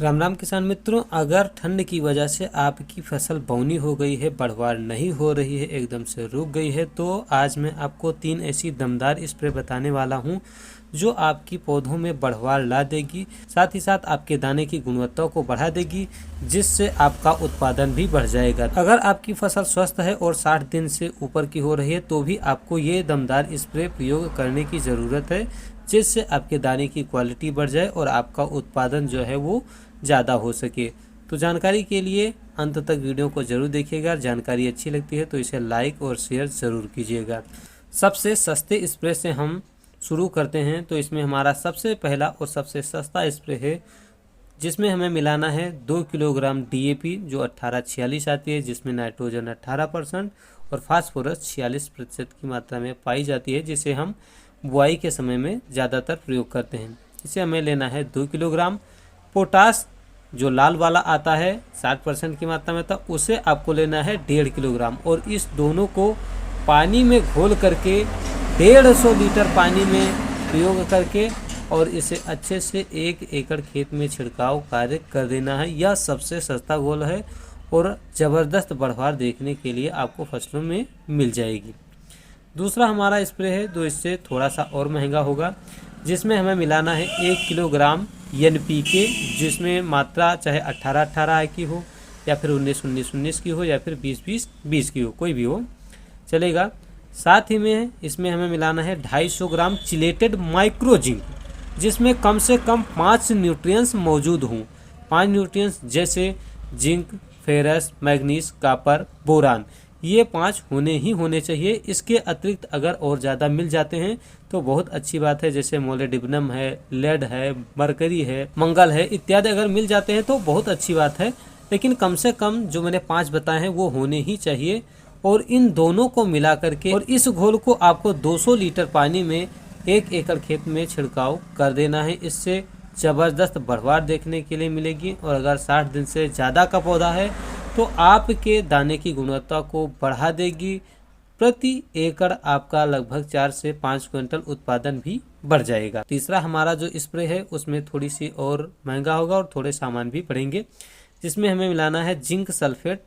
राम राम किसान मित्रों, अगर ठंड की वजह से आपकी फसल बौनी हो गई है, बढ़वार नहीं हो रही है, एकदम से रुक गई है, तो आज मैं आपको 3 ऐसी दमदार स्प्रे बताने वाला हूं जो आपकी पौधों में बढ़वार ला देगी, साथ ही साथ आपके दाने की गुणवत्ता को बढ़ा देगी, जिससे आपका उत्पादन भी बढ़ जाएगा। अगर आपकी फसल स्वस्थ है और 60 दिन से ऊपर की हो रही है तो भी आपको ये दमदार स्प्रे प्रयोग करने की ज़रूरत है, जिससे आपके दाने की क्वालिटी बढ़ जाए और आपका उत्पादन जो है वो ज़्यादा हो सके। तो जानकारी के लिए अंत तक वीडियो को ज़रूर देखिएगा। जानकारी अच्छी लगती है तो इसे लाइक और शेयर ज़रूर कीजिएगा। सबसे सस्ते स्प्रे से हम शुरू करते हैं। तो इसमें हमारा सबसे पहला और सबसे सस्ता स्प्रे है, जिसमें हमें मिलाना है 2 किलोग्राम DAP जो 1846 आती है, जिसमें नाइट्रोजन 18% और फास्फोरस 46% की मात्रा में पाई जाती है, जिसे हम बुआई के समय में ज़्यादातर प्रयोग करते हैं। इसे हमें लेना है 2 किलोग्राम। पोटास जो लाल वाला आता है 60% की मात्रा में था, उसे आपको लेना है 1.5 किलोग्राम और इस दोनों को पानी में घोल करके 150 लीटर पानी में प्रयोग करके और इसे अच्छे से 1 एकड़ खेत में छिड़काव कार्य कर देना है। यह सबसे सस्ता घोल है और ज़बरदस्त बढ़वार देखने के लिए आपको फसलों में मिल जाएगी। दूसरा हमारा स्प्रे है जो इससे थोड़ा सा और महंगा होगा, जिसमें हमें मिलाना है 1 किलोग्राम NPK, जिसमें मात्रा चाहे 18-18 की हो या फिर 19-19 की हो या फिर 20-20 की हो, कोई भी हो चलेगा। साथ ही में इसमें हमें मिलाना है 250 ग्राम चिलेटेड माइक्रो जिंक, जिसमें कम से कम 5 न्यूट्रिएंट्स मौजूद हों। 5 न्यूट्रिएंट्स जैसे zinc, ferrous, manganese, copper, boron, ये 5 होने चाहिए। इसके अतिरिक्त अगर और ज़्यादा मिल जाते हैं तो बहुत अच्छी बात है, जैसे मोलिब्डेनम है, लेड है, मरकरी है, मंगल है इत्यादि अगर मिल जाते हैं तो बहुत अच्छी बात है, लेकिन कम से कम जो मैंने 5 बताए हैं वो होने ही चाहिए। और इन दोनों को मिला करके और इस घोल को आपको 200 लीटर पानी में 1 एकड़ खेत में छिड़काव कर देना है। इससे ज़बरदस्त बढ़वार देखने के लिए मिलेगी और अगर 60 दिन से ज़्यादा का पौधा है तो आपके दाने की गुणवत्ता को बढ़ा देगी। प्रति एकड़ आपका लगभग 4 से 5 क्विंटल उत्पादन भी बढ़ जाएगा। तीसरा हमारा जो स्प्रे है उसमें थोड़ी सी और महंगा होगा और थोड़े सामान भी पड़ेंगे, जिसमें हमें मिलाना है zinc sulphate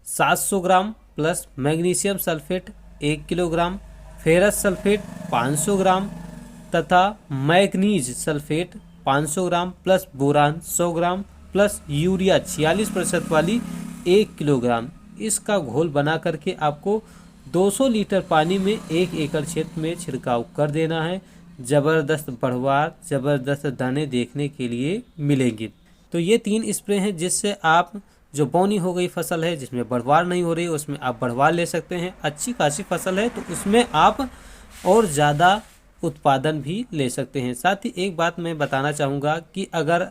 700 gram plus magnesium sulphate 1 kilogram, ferrous sulphate 500 ग्राम तथा manganese sulphate 500 gram plus boron 100 gram plus urea 46% वाली 1 किलोग्राम। इसका घोल बना करके आपको 200 लीटर पानी में 1 एकड़ क्षेत्र में छिड़काव कर देना है। ज़बरदस्त बढ़वार, ज़बरदस्त दाने देखने के लिए मिलेंगे। तो ये 3 स्प्रे हैं जिससे आप जो बौनी हो गई फसल है, जिसमें बढ़वार नहीं हो रही है, उसमें आप बढ़वार ले सकते हैं। अच्छी खासी फसल है तो उसमें आप और ज़्यादा उत्पादन भी ले सकते हैं। साथ ही एक बात मैं बताना चाहूँगा कि अगर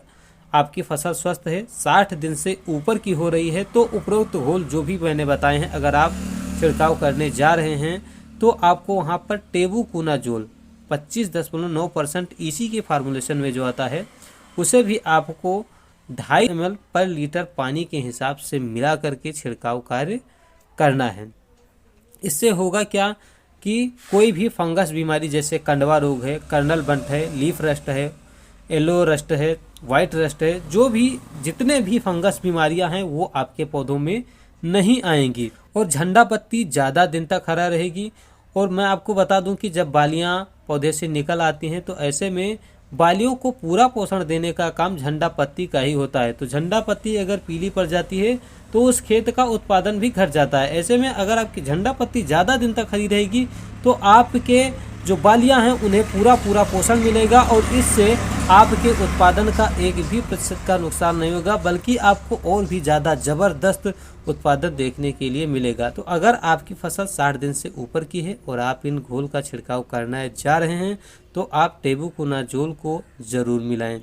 आपकी फसल स्वस्थ है, 60 दिन से ऊपर की हो रही है, तो उपरोक्त घोल जो भी मैंने बताए हैं अगर आप छिड़काव करने जा रहे हैं तो आपको वहाँ पर टेबुकोनाजोल 25.9% EC के फार्मूलेशन में जो आता है उसे भी आपको 2.5 ml पर लीटर पानी के हिसाब से मिला करके छिड़काव कार्य करना है। इससे होगा क्या कि कोई भी फंगस बीमारी जैसे कंडवा रोग है, कर्नल बंट है, लीफ रस्ट है, येलो रस्ट है, वाइट रस्ट है, जो भी जितने भी फंगस बीमारियां हैं वो आपके पौधों में नहीं आएंगी और झंडा पत्ती ज़्यादा दिन तक हरा रहेगी। और मैं आपको बता दूं कि जब बालियां पौधे से निकल आती हैं तो ऐसे में बालियों को पूरा पोषण देने का काम झंडा पत्ती का ही होता है। तो झंडा पत्ती अगर पीली पड़ जाती है तो उस खेत का उत्पादन भी घट जाता है। ऐसे में अगर आपकी झंडा पत्ती ज़्यादा दिन तक हरी रहेगी तो आपके जो बालियां हैं उन्हें पूरा पोषण मिलेगा और इससे आपके उत्पादन का 1% का नुकसान नहीं होगा, बल्कि आपको और भी ज़्यादा ज़बरदस्त उत्पादन देखने के लिए मिलेगा। तो अगर आपकी फसल 60 दिन से ऊपर की है और आप इन घोल का छिड़काव करना जा रहे हैं तो आप टेबुकोनाजोल को ज़रूर मिलाएं।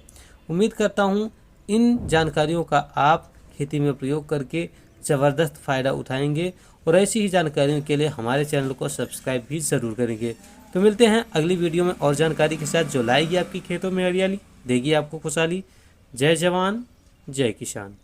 उम्मीद करता हूँ इन जानकारियों का आप खेती में प्रयोग करके ज़बरदस्त फ़ायदा उठाएंगे और ऐसी ही जानकारियों के लिए हमारे चैनल को सब्सक्राइब भी ज़रूर करेंगे। तो मिलते हैं अगली वीडियो में और जानकारी के साथ जो लाएगी आपकी खेतों में हरियाली, देगी आपको खुशहाली। जय जवान, जय किसान।